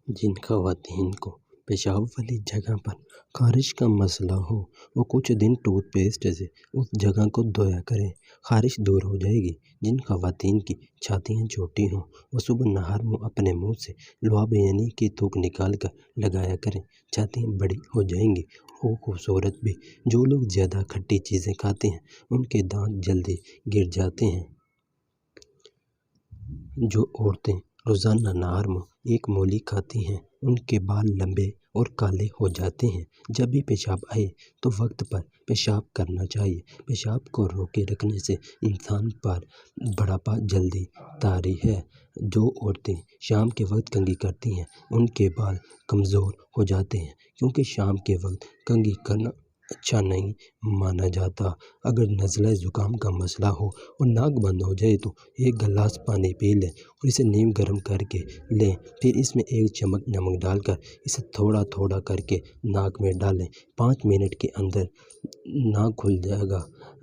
جن خواتین کو پیشاب والی جگہ پر خارش کا مسئلہ ہو وہ کچھ دن ٹوتھ پیسٹ سے اس جگہ کو دھویا کریں، خارش دور ہو جائے گی۔ جن خواتین کی چھاتیاں چھوٹی ہوں وہ صبح نہار اپنے منہ سے لعاب یعنی کہ تھوک نکال کر لگایا کریں، چھاتیاں بڑی ہو جائیں گی اور خوبصورت بھی۔ جو لوگ زیادہ کھٹی چیزیں کھاتے ہیں ان کے دانت جلدی گر جاتے ہیں۔ جو عورتیں روزانہ نہار ایک مولی کھاتی ہیں ان کے بال لمبے اور کالے ہو جاتے ہیں۔ جب بھی پیشاب آئے تو وقت پر پیشاب کرنا چاہیے۔ پیشاب کو روکے رکھنے سے انسان پر بڑھاپا جلدی طاری ہے۔ جو عورتیں شام کے وقت کنگھی کرتی ہیں ان کے بال کمزور ہو جاتے ہیں، کیونکہ شام کے وقت کنگھی کرنا اچھا نہیں مانا جاتا۔ اگر نزلہ زکام کا مسئلہ ہو اور ناک بند ہو جائے تو ایک گلاس پانی پی لیں اور اسے نیم گرم کر کے لیں، پھر اس میں ایک چمچ نمک ڈال کر اسے تھوڑا تھوڑا کر کے ناک میں ڈالیں۔ 5 منٹ کے اندر ناک کھل جائے گا۔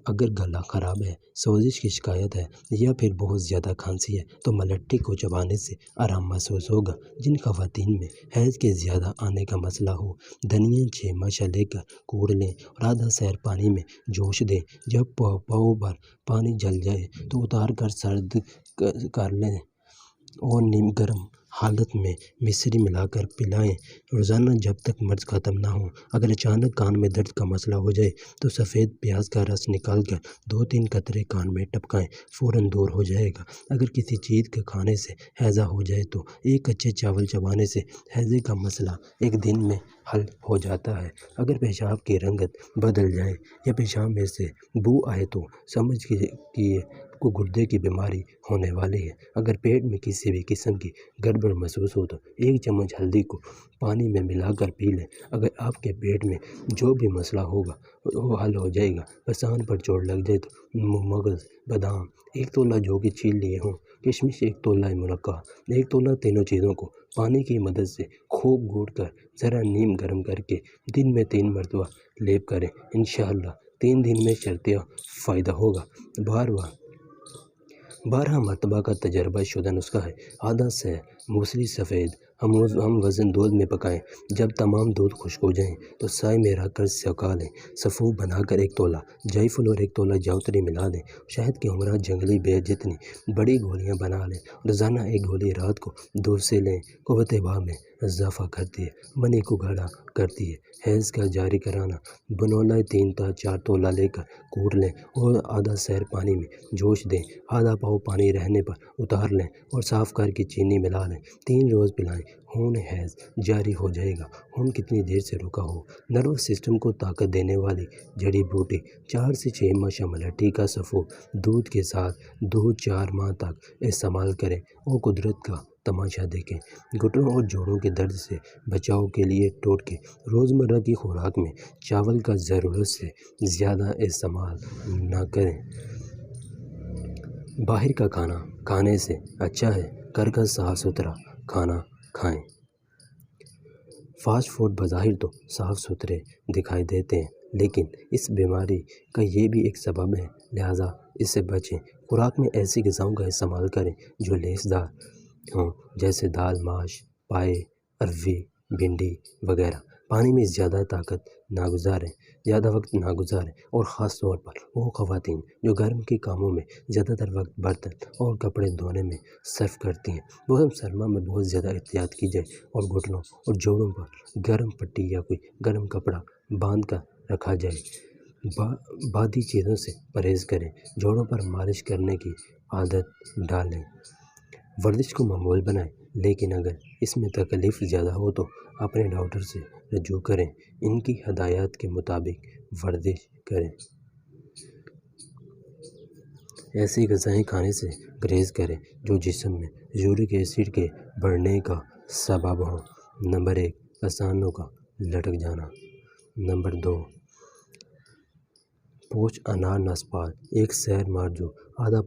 اگر گلا خراب ہے، سوزش کی شکایت ہے یا پھر بہت زیادہ کھانسی ہے تو ملٹھی کو چبانے سے آرام محسوس ہوگا۔ جن خواتین میں حیض کے زیادہ آنے کا مسئلہ ہو دھنیا 6 ماشا لے کر کوڑ لیں اور آدھا سیر پانی میں جوش دیں۔ جب پاؤں پر پانی جل جائے تو اتار کر سرد کر لیں اور نیم گرم حالت میں مصری ملا کر پلائیں روزانہ جب تک مرض ختم نہ ہو۔ اگر اچانک کان میں درد کا مسئلہ ہو جائے تو سفید پیاز کا رس نکال کر 2-3 قطرے کان میں ٹپکائیں، فوراً دور ہو جائے گا۔ اگر کسی چیز کے کھانے سے ہیضہ ہو جائے تو ایک کچے چاول چبانے سے ہیضے کا مسئلہ ایک دن میں حل ہو جاتا ہے۔ اگر پیشاب کی رنگت بدل جائے یا پیشاب میں سے بو آئے تو سمجھ کہ کو گردے کی بیماری ہونے والی ہے۔ اگر پیٹ میں کسی بھی قسم کی گڑبڑ محسوس ہو تو 1 چمچ ہلدی کو پانی میں ملا کر پی لیں۔ اگر آپ کے پیٹ میں جو بھی مسئلہ ہوگا وہ حل ہو جائے گا۔ پسان پر چوٹ لگ جائے تو مغز، بادام 1 تولا جو کہ چھیل لیے ہوں، کشمش 1 تولا، منقیٰ 1 تولا، تینوں چیزوں کو پانی کی مدد سے خوب گھوٹ کر ذرا نیم گرم کر کے دن میں 3 مرتبہ لیپ کریں۔ انشاءاللہ 3 دن میں شرطیہ فائدہ ہوگا۔ 12 مرتبہ کا تجربہ شدہ نسخہ ہے۔ آدھا سہ موسلی سفید ہم وزن دودھ میں پکائیں۔ جب تمام دودھ خشک ہو جائیں تو سائے میں رکھ کر سکھا لیں۔ سفوف بنا کر 1 تولا جائی فل اور 1 تولا جاوتری ملا دیں۔ شہد کے ہمراہ جنگلی بیج جتنی بڑی گولیاں بنا لیں۔ روزانہ 1 گولی رات کو دودھ سے لیں۔ قوت باہ میں اضافہ کرتی ہے، منی کو گاڑھا کرتی ہے۔ حیض کا جاری کرانا: بنولا 3 تا 4 تولا لے کر کوٹ لیں اور آدھا سیر پانی میں جوش دیں۔ آدھا پاؤ پانی رہنے پر اتار لیں اور صاف کر کے چینی ملا لیں۔ 3 روز پلائیں۔ خون حیض جاری ہو جائے گا۔ خون کتنی دیر سے رکا ہو: نروس سسٹم کو طاقت دینے والی جڑی بوٹی 4 سے 6 ماشا ملٹھی کا سفوف دودھ کے ساتھ 2-4 ماہ تک استعمال کریں اور قدرت کا تماشا دیکھیں۔ گھٹنوں اور جوڑوں کے درد سے بچاؤ کے لیے ٹوٹکے: روزمرہ کی خوراک میں چاول کا ضرورت سے زیادہ استعمال نہ کریں۔ باہر کا کھانا کھانے سے اچھا ہے گھر کا صاف ستھرا کھانا کھائیں۔ فاسٹ فوڈ بظاہر تو صاف ستھرے دکھائی دیتے ہیں لیکن اس بیماری کا یہ بھی ایک سبب ہے، لہٰذا اس سے بچیں۔ خوراک میں ایسی غذاؤں کا استعمال کریں جو لیسدار ہوں، جیسے دال، ماش، پائے، اروی، بھنڈی وغیرہ۔ پانی میں زیادہ وقت نہ گزاریں اور خاص طور پر وہ خواتین جو گھر کے کاموں میں زیادہ تر وقت برتن اور کپڑے دھونے میں صرف کرتی ہیں۔ موسم سرما میں بہت زیادہ احتیاط کی جائے اور گھٹنوں اور جوڑوں پر گرم پٹی یا کوئی گرم کپڑا باندھ کر رکھا جائے۔ بادی چیزوں سے پرہیز کریں۔ جوڑوں پر مالش کرنے کی عادت ڈالیں۔ ورزش کو معمول بنائیں لیکن اگر اس میں تکلیف زیادہ ہو تو اپنے ڈاکٹر سے رجوع کریں۔ ان کی ہدایات کے مطابق ورزش کریں۔ ایسی غذائیں کھانے سے گریز کریں جو جسم میں یورک ایسڈ کے بڑھنے کا سبب ہوں۔ نمبر 1 پسانوں کا لٹک جانا۔ نمبر 2 پوچھ انار نسپات 1 سیر مارجو آدھا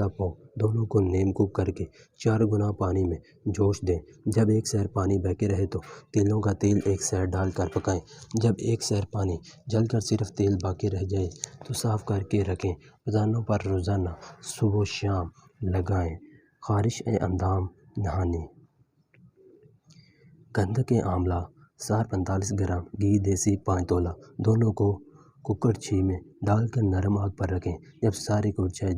پاؤ دونوں کو نیم کو کر کے 4 گنا پانی میں جوش دیں۔ جب 1 سیر پانی باقی رہے تو تیلوں کا تیل 1 سیر ڈال کر پکائیں۔ جب 1 سیر پانی جل کر صرف تیل باقی رہ جائے تو صاف کر کے رکھیں۔ پسانوں پر روزانہ صبح و شام لگائیں۔ خارش اندام نہانی گندھک آملہ 45 گرام، گھی دیسی 5 تولہ، دونوں کو کوکر چھی میں ڈال کر نرم آگ پر رکھیں۔ جب ساری کورچھیں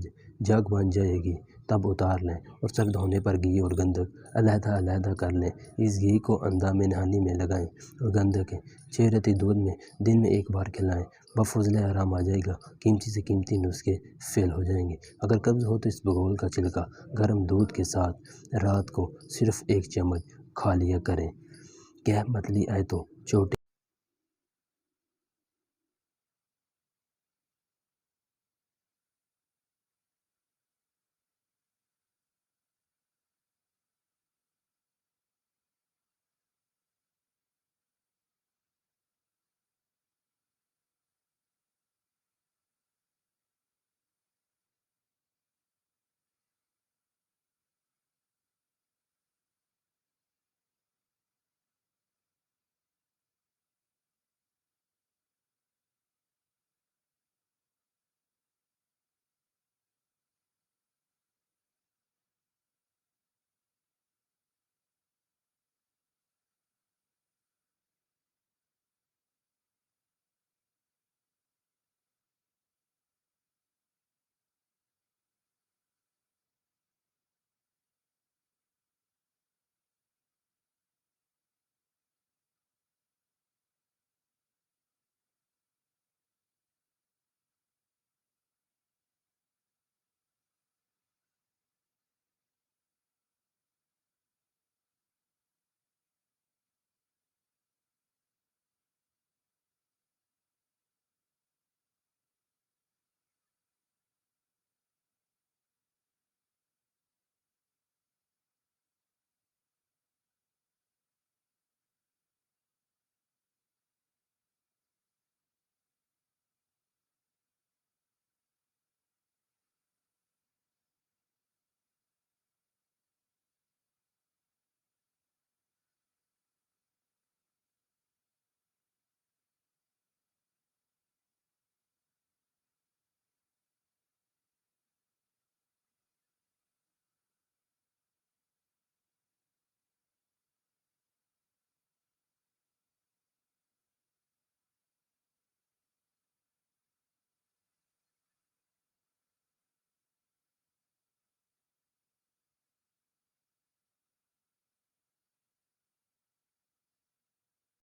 جگ بن جائے گی تب اتار لیں اور سرد ہونے پر گھی اور گندھک علیحدہ علیحدہ کر لیں۔ اس گھی کو اندام نہانی میں لگائیں اور گندھک 6 رتی دودھ میں دن میں 1 بار کھلائیں۔ بفضلِ آرام آ جائے گا، قیمتی سے قیمتی نسخے فیل ہو جائیں گے۔ اگر قبض ہو تو اس بگول کا چھلکا گرم دودھ کے ساتھ رات کو صرف 1 چمچ کھا لیا کریں۔ کہ متلی آئے تو چھوٹے